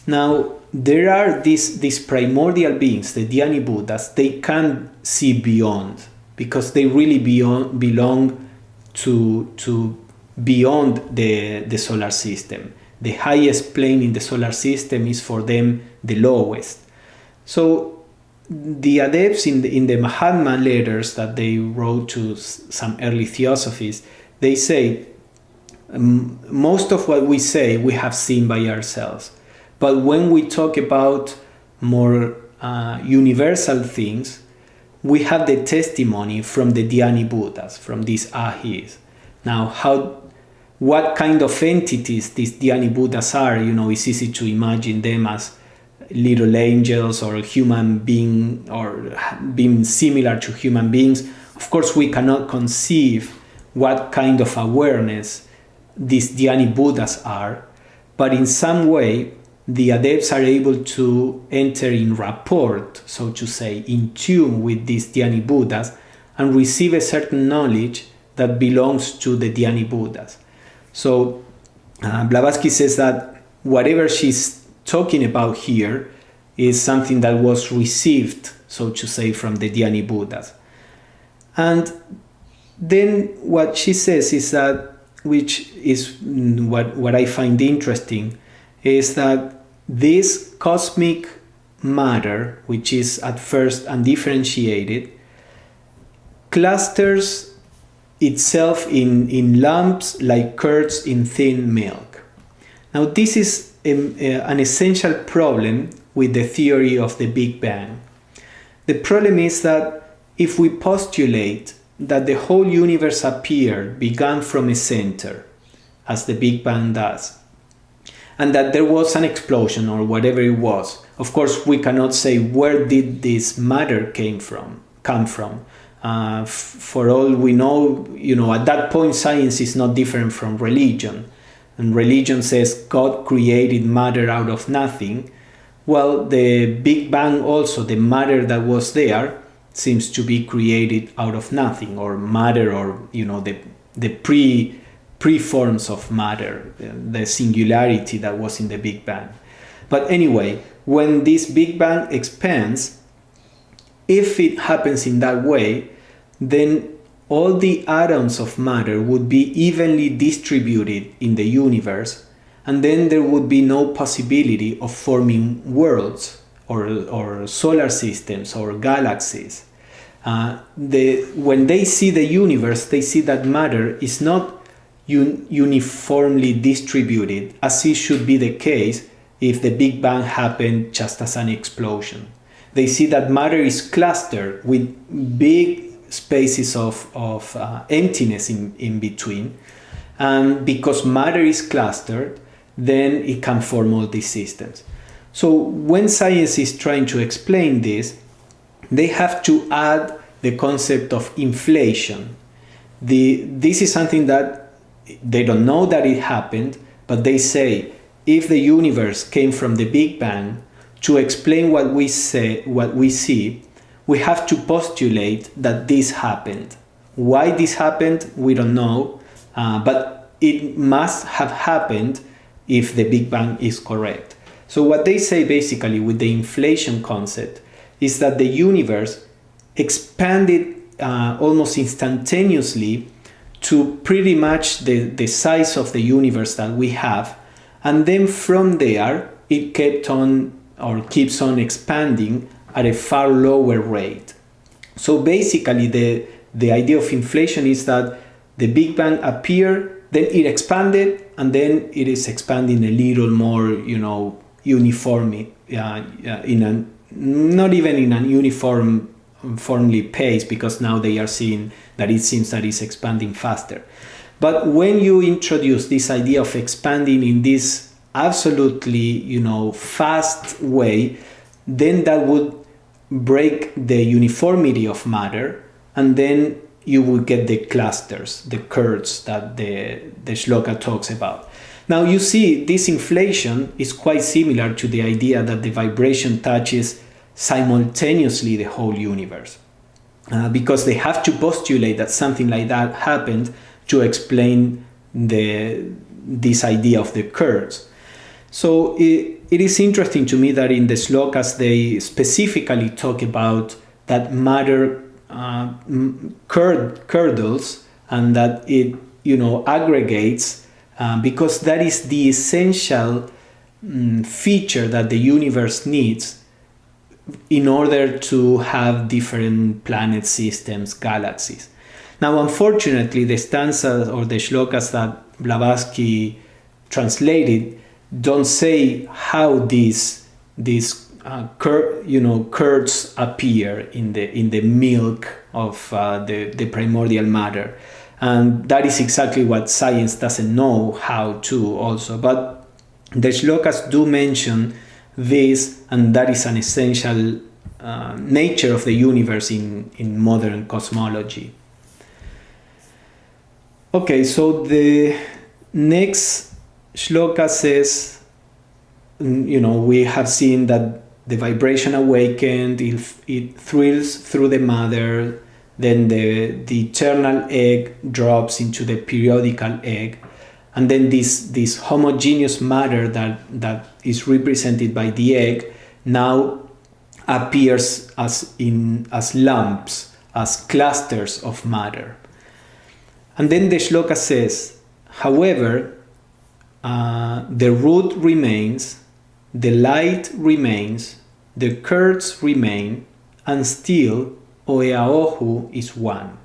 Now, there are these primordial beings, the Dhyani Buddhas, they can see beyond, because they really belong to beyond the solar system. The highest plane in the solar system is for them the lowest. So the adepts in the Mahatma letters that they wrote to some early theosophies, they say, most of what we say we have seen by ourselves. But when we talk about more universal things, we have the testimony from the Dhyani Buddhas, from these Ahis. Now, what kind of entities these Dhyani Buddhas are, it's easy to imagine them as little angels or human being, or being similar to human beings. Of course, we cannot conceive what kind of awareness these Dhyani Buddhas are, but in some way the adepts are able to enter in rapport, so to say, in tune with these Dhyani Buddhas, and receive a certain knowledge that belongs to the Dhyani Buddhas. So Blavatsky says that whatever she's talking about here is something that was received, so to say, from the Dhyani Buddhas. And then what she says is that, which is what I find interesting, is that this cosmic matter, which is at first undifferentiated, clusters itself in lumps like curds in thin milk. Now, this is an essential problem with the theory of the Big Bang. The problem is that if we postulate that the whole universe began from a center, as the Big Bang does, and that there was an explosion or whatever it was, of course we cannot say where did this matter come from. For all we know, at that point science is not different from religion. And religion says God created matter out of nothing. Well, the Big Bang also, the matter that was there, seems to be created out of nothing, or matter, or the pre-forms of matter, the singularity that was in the Big Bang. But anyway, when this Big Bang expands, if it happens in that way, then all the atoms of matter would be evenly distributed in the universe, and then there would be no possibility of forming worlds or solar systems or galaxies. When they see the universe, they see that matter is not uniformly distributed, as it should be the case if the Big Bang happened just as an explosion. They see that matter is clustered with big spaces of emptiness in between. And because matter is clustered, then it can form all these systems. So when science is trying to explain this, they have to add the concept of inflation. This is something that they don't know that it happened, but they say if the universe came from the Big Bang, to explain what we see, we have to postulate that this happened. Why this happened, we don't know, but it must have happened if the Big Bang is correct. So what they say basically with the inflation concept is that the universe expanded almost instantaneously to pretty much the size of the universe that we have, and then from there it kept on or keeps on expanding at a far lower rate. So basically the idea of inflation is that the Big Bang appeared, then it expanded, and then it is expanding a little more, uniformly, not even in an uniformly pace, because now they are seeing that it seems that it's expanding faster. But when you introduce this idea of expanding in this absolutely, fast way, then that would break the uniformity of matter, and then you would get the clusters, the curves that the shloka talks about. Now you see, this inflation is quite similar to the idea that the vibration touches simultaneously the whole universe, because they have to postulate that something like that happened to explain this idea of the curves. So it is interesting to me that in the shlokas they specifically talk about that matter curdles and that it aggregates, because that is the essential feature that the universe needs in order to have different planet systems, galaxies. Now, unfortunately, the stanzas or the shlokas that Blavatsky translated don't say how these curds appear in the milk of the primordial matter, and that is exactly what science doesn't know how to also. But the shlokas do mention this, and that is an essential nature of the universe in modern cosmology. Okay, so the next shloka says, we have seen that the vibration awakened, it thrills through the mother, then the eternal egg drops into the periodical egg, and then this homogeneous matter that is represented by the egg now appears as lumps, as clusters of matter. And then the shloka says, however, the root remains, the light remains, the curds remain, and still Oeaohu is one.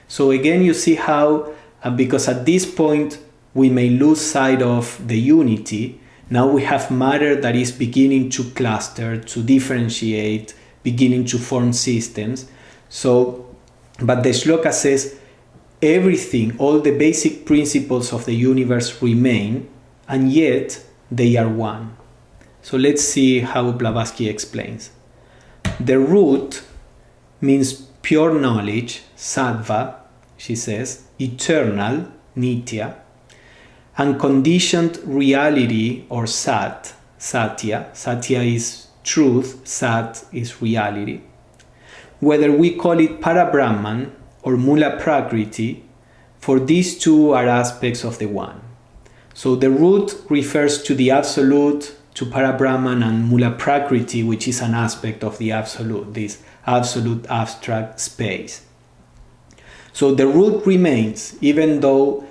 So again, you see how, because at this point we may lose sight of the unity, now we have matter that is beginning to cluster, to differentiate, beginning to form systems. So, but the shloka says, everything, all the basic principles of the universe remain, and yet they are one. So let's see how Blavatsky explains. The root means pure knowledge, sattva, she says, eternal, nitya, unconditioned reality, or sat, satya. Satya is truth, sat is reality. Whether we call it Parabrahman or Mula Prakriti, for these two are aspects of the one. So the root refers to the absolute, to Parabrahman and Mula Prakriti, which is an aspect of the absolute, this absolute abstract space. So the root remains, even though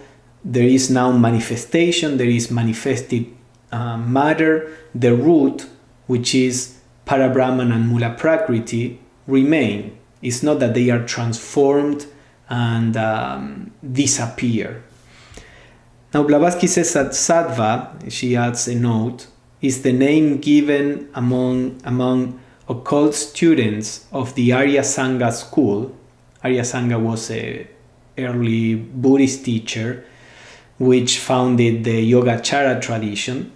there is now manifestation, there is manifested matter, the root, which is Parabrahman and Mula Prakriti, remain. It's not that they are transformed and disappear. Now Blavatsky says that Sattva, she adds a note, is the name given among occult students of the Arya Sangha school. Arya Sangha was an early Buddhist teacher which founded the Yogacara tradition.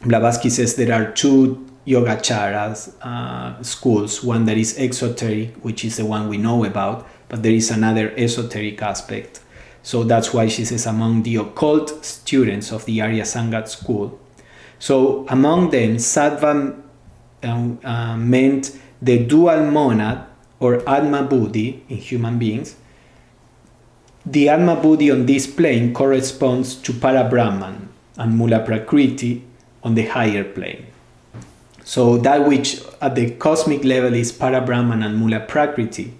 Blavatsky says there are two Yogacharas schools, one that is exoteric, which is the one we know about, but there is another esoteric aspect. So that's why she says among the occult students of the Arya Sangha school. So among them, Sattva meant the dual monad or Atma Buddhi in human beings. The Atma Buddhi on this plane corresponds to Parabrahman and Mula Prakriti on the higher plane. So that which at the cosmic level is Parabrahman and Mula Prakriti,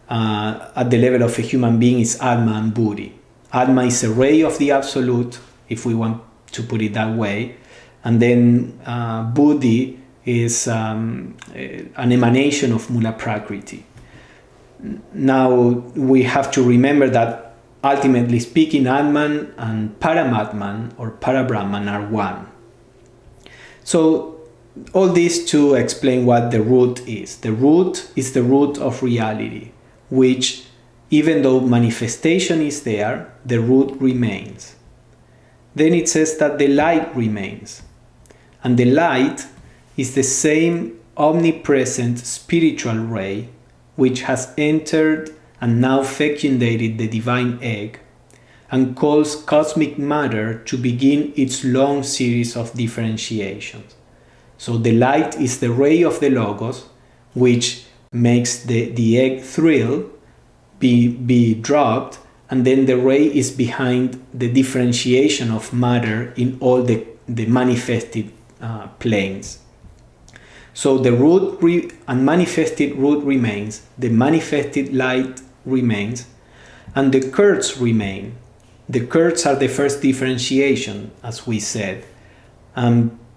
at the level of a human being is Atma and Buddhi. Atma is a ray of the Absolute, if we want to put it that way, and then Buddhi is an emanation of Mula Prakriti. Now we have to remember that ultimately speaking, Atman and Paramatman or Parabrahman are one. So all this to explain what the root is. The root is the root of reality, which even though manifestation is there, the root remains. Then it says that the light remains. And the light is the same omnipresent spiritual ray which has entered and now fecundated the divine egg and calls cosmic matter to begin its long series of differentiations. So the light is the ray of the Logos which makes the egg thrill, be dropped, and then the ray is behind the differentiation of matter in all the manifested planes. So the root and manifested root remains, the manifested light remains, and the curds remain. The curds are the first differentiation, as we said.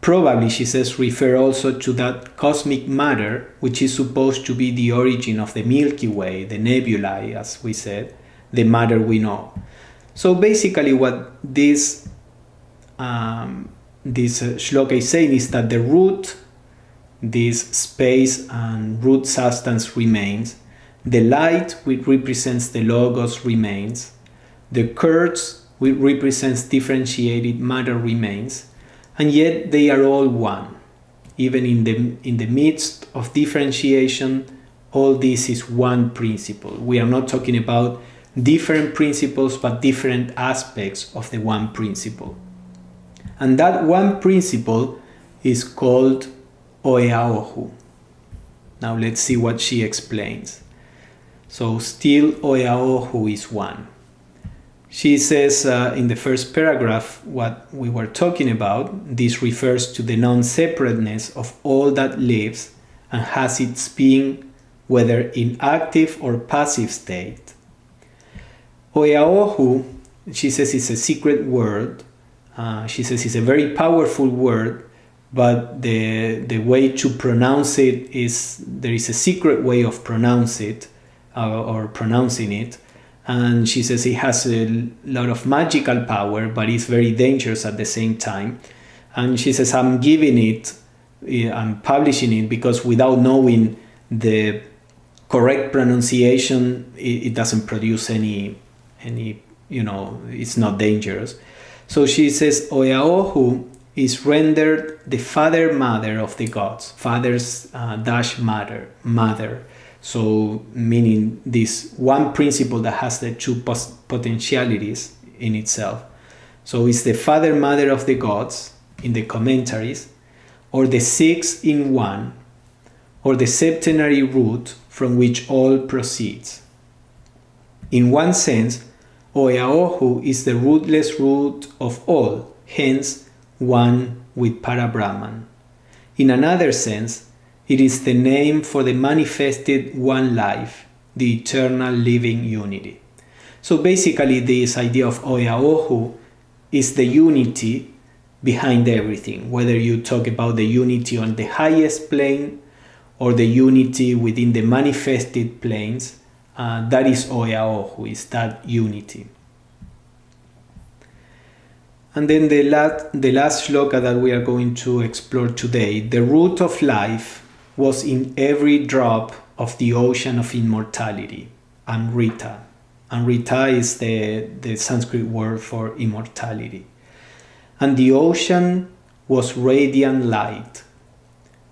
Probably, she says, refer also to that cosmic matter, which is supposed to be the origin of the Milky Way, the nebulae, as we said, the matter we know. So basically what this shloka is saying is that the root, this space and root substance remains, the light which represents the Logos remains, the curds which represents differentiated matter remains, and yet they are all one. Even in the midst of differentiation, all this is one principle. We are not talking about different principles, but different aspects of the one principle. And that one principle is called Oeaohu. Now let's see what she explains. So still Oeaohu is one. She says in the first paragraph what we were talking about. This refers to the non-separateness of all that lives and has its being, whether in active or passive state. Oeaohu, she says, is a secret word. She says it's a very powerful word, but the way to pronounce it is, there is a secret way of pronouncing it. And she says it has a lot of magical power, but it's very dangerous at the same time. And she says, I'm publishing it because without knowing the correct pronunciation, it doesn't produce any, it's not dangerous. So she says, Oeaohu is rendered the father-mother of the gods. Fathers dash mother. So meaning this one principle that has the two potentialities in itself. So it's the father-mother of the gods in the commentaries, or the six in one, or the septenary root from which all proceeds. In one sense, Oeaohu is the rootless root of all, hence one with Parabrahman. In another sense, it is the name for the manifested one life, the eternal living unity. So basically this idea of Oyaohu is the unity behind everything, whether you talk about the unity on the highest plane or the unity within the manifested planes, that is Oyaohu, is that unity. And then the last shloka that we are going to explore today, the root of life was in every drop of the ocean of immortality, Amrita. Amrita is the Sanskrit word for immortality. And the ocean was radiant light,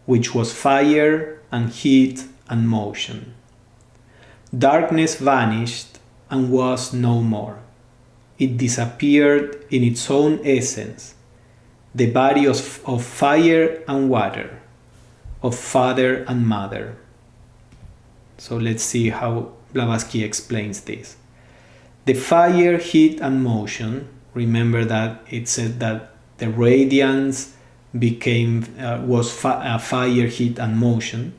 which was fire and heat and motion. Darkness vanished and was no more. It disappeared in its own essence, the body of fire and water, of father and mother. So let's see how Blavatsky explains this. The fire, heat, and motion, remember that it said that the radiance was fire, heat, and motion.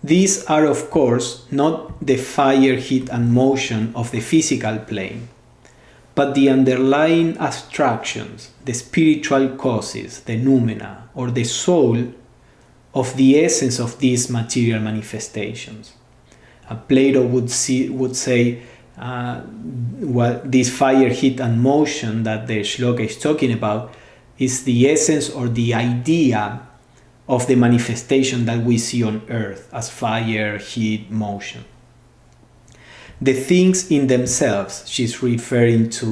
These are, of course, not the fire, heat, and motion of the physical plane, but the underlying abstractions, the spiritual causes, the noumena, or the soul of the essence of these material manifestations. Plato would say what this fire, heat, and motion that the shloka is talking about is the essence or the idea of the manifestation that we see on earth as fire, heat, motion. The things in themselves, she's referring to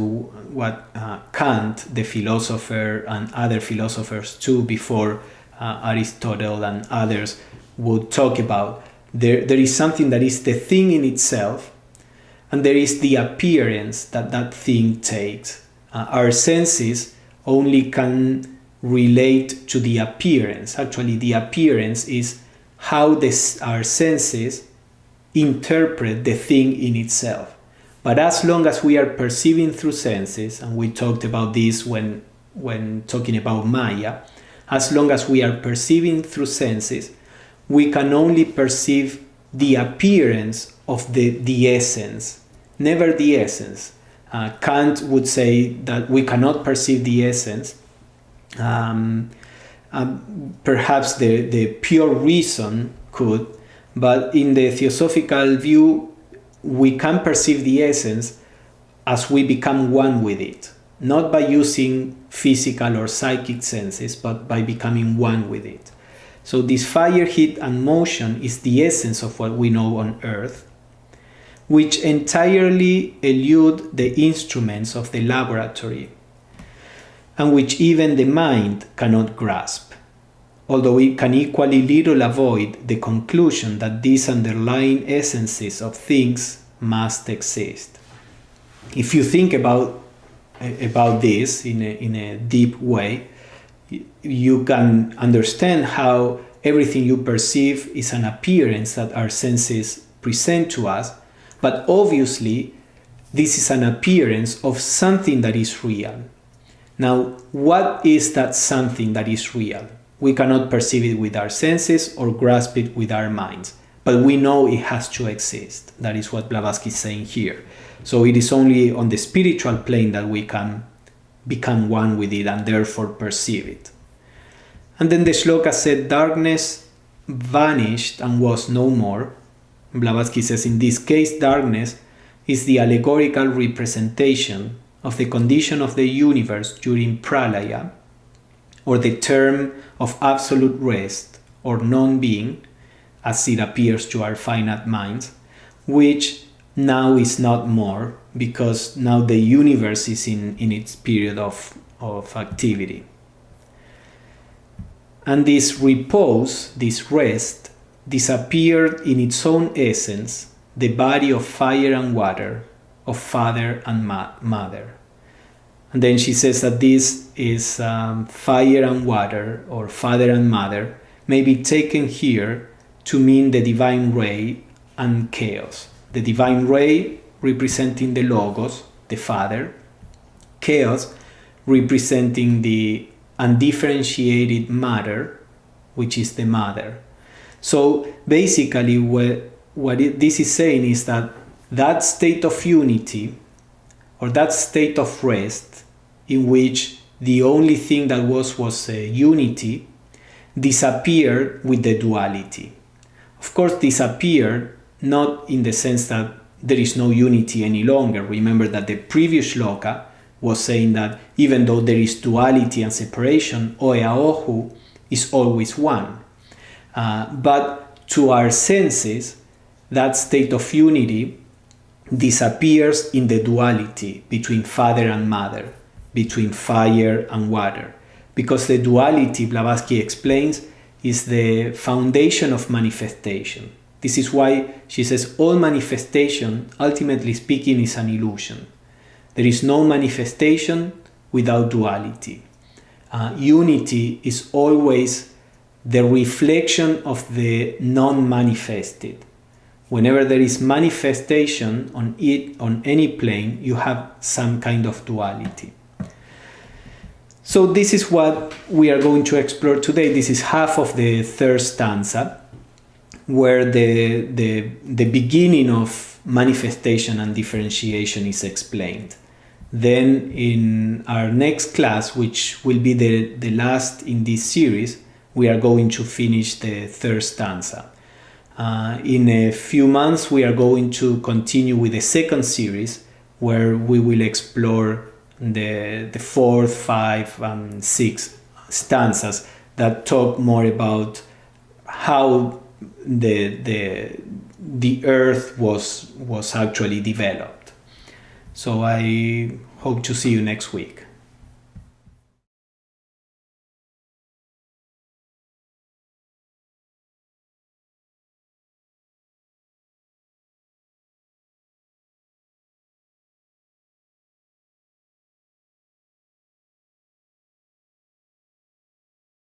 what Kant, the philosopher, and other philosophers too before Aristotle and others would talk about. There is something that is the thing in itself, and there is the appearance that that thing takes. Our senses only can relate to the appearance. Actually, the appearance is how our senses interpret the thing in itself. But as long as we are perceiving through senses, and we talked about this when talking about Maya, as long as we are perceiving through senses, we can only perceive the appearance of the essence, never the essence. Kant would say that we cannot perceive the essence. Perhaps the pure reason could, but in the theosophical view, we can perceive the essence as we become one with it, not by using physical or psychic senses, but by becoming one with it. So this fire, heat, and motion is the essence of what we know on earth, which entirely elude the instruments of the laboratory, and which even the mind cannot grasp, although it can equally little avoid the conclusion that these underlying essences of things must exist. If you think about this in a deep way, you can understand how everything you perceive is an appearance that our senses present to us, but obviously this is an appearance of something that is real. Now, what is that something that is real? We cannot perceive it with our senses or grasp it with our minds, but we know it has to exist. That is what Blavatsky is saying here. So it is only on the spiritual plane that we can become one with it and therefore perceive it. And then the shloka said, darkness vanished and was no more. Blavatsky says, in this case, darkness is the allegorical representation of the condition of the universe during pralaya, or the term of absolute rest or non-being, as it appears to our finite minds, which now is not more, because now the universe is in its period of activity. And this repose, this rest, disappeared in its own essence, the body of fire and water, of father and mother. And then she says that this is fire and water, or father and mother, may be taken here to mean the divine ray and chaos. The divine ray representing the Logos, the Father, chaos representing the undifferentiated matter, which is the mother. So basically this is saying is that state of unity, or that state of rest, in which the only thing that was unity, disappeared with the duality. Of course, disappeared not in the sense that there is no unity any longer. Remember that the previous shloka was saying that even though there is duality and separation, Oeaohu is always one. But to our senses, that state of unity disappears in the duality between father and mother, between fire and water. Because the duality, Blavatsky explains, is the foundation of manifestation. This is why she says all manifestation, ultimately speaking, is an illusion. There is no manifestation without duality. Unity is always the reflection of the non-manifested. Whenever there is manifestation on any plane, you have some kind of duality. So this is what we are going to explore today. This is half of the third stanza, where the beginning of manifestation and differentiation is explained. Then in our next class, which will be the last in this series, we are going to finish the third stanza. In a few months, we are going to continue with the second series, where we will explore the fourth, fifth, and sixth stanzas that talk more about how the earth was actually developed. So I hope to see you next week.